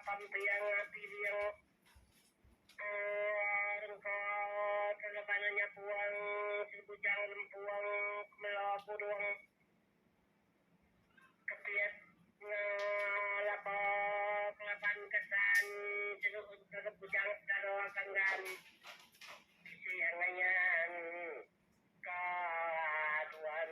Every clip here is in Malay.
pampiang piliang engko telepananya puang sebujang lempuang melaburung kepiat lapa kelapan kesan sebujang karo kanggan siangnya kaduan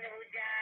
hujan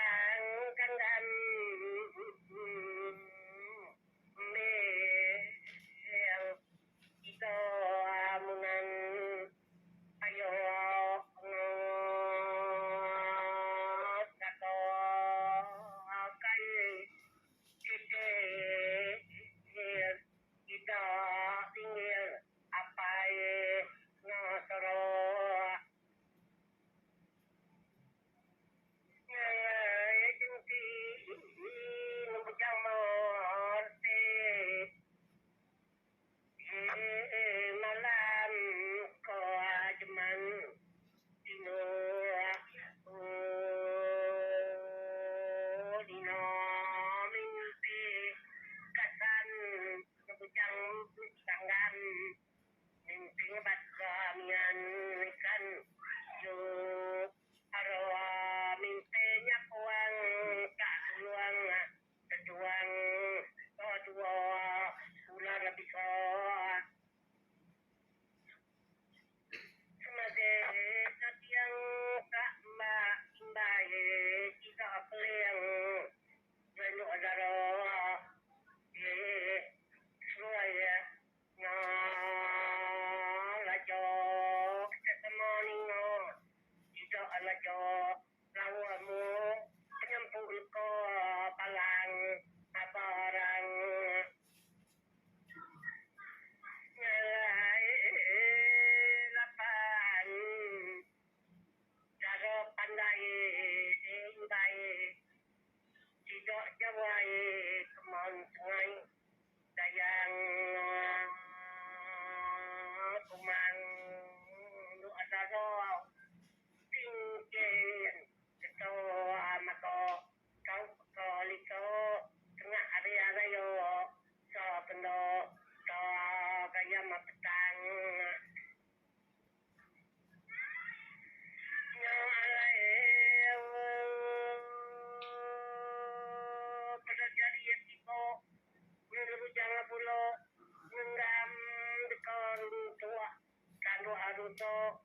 untuk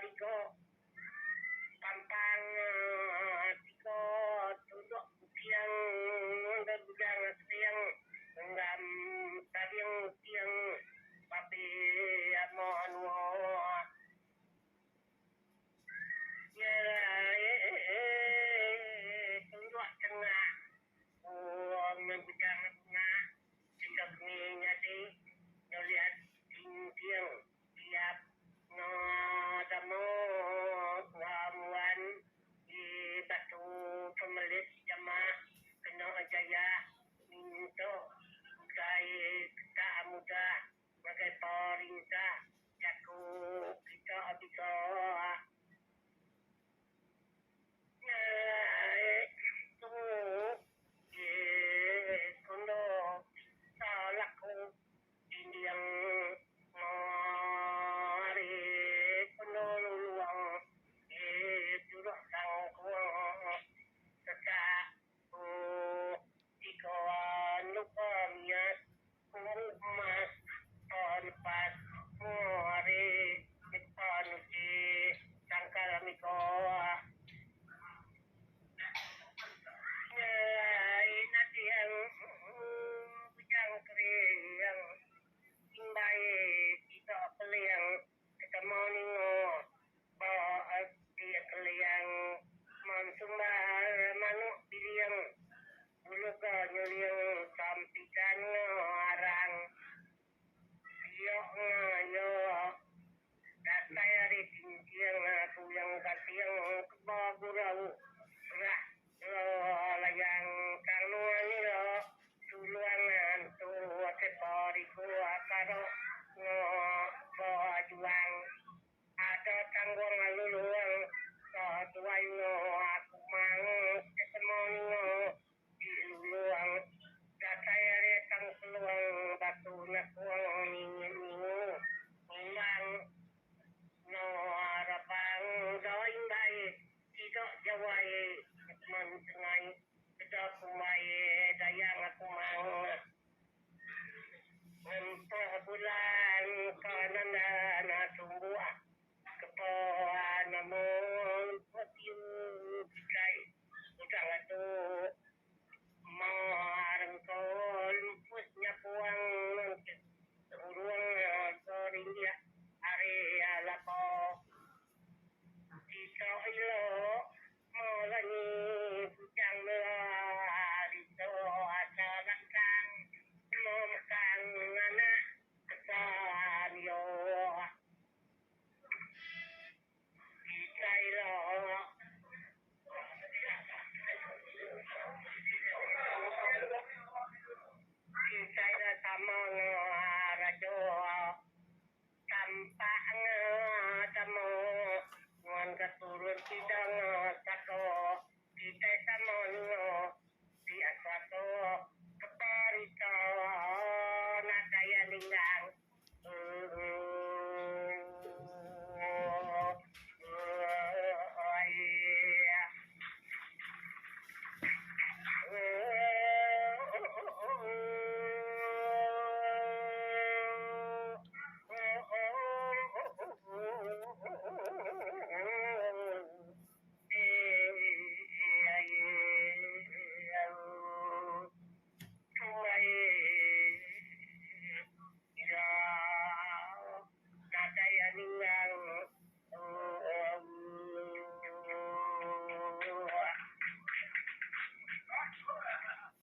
Riko Pampang Tiko Tunduk Tiang dan Bujang Tiang Enggam Tadiang Tiang Papi Amo Anu Tunduk Tengah Bujang Tengah Tinggal Keminya di Nolihat Tiang Tiap No Damo Ngamuan di Batu Pemelis Jamaah Kena Jaya Minto Kai Kita Muda Bagai Perintah Jaku Kita Abisa Kondo Salaku Indiang Mari Kondo Luang Duruk Sangkuang Seka Tiko Lupa Mias Kumu Emas Lepas Mari Depan Uci Sangkal Mikoa nanti yang bujang kering yang imbai kita keliang kita morning dia keliang mansumbar manuk biliang bulu ke nyeliang sampikan arang yo yo dasai hari cincin aku yang kasiang kebagurau rah layang kanuan ni lo suluangan tu separi ku akaro no juang ada tanggung luluang so tuai no aku mang ketemoni no di luluang dasai ari tang peluang batu nak kuang ningu memang no arabang doing baik tidak jawai mencengai kita kumai dayang aku mau untuk bulan kanan dan sumbuh kepoan namun petiu pikai udang itu marang kol pusnya puang uruang korindia area lapo kita ilo Malani bujang melari asalan kang momkang anak kesan yo Isailo Isailo sama rajo tampang tamo ngan keturun sidang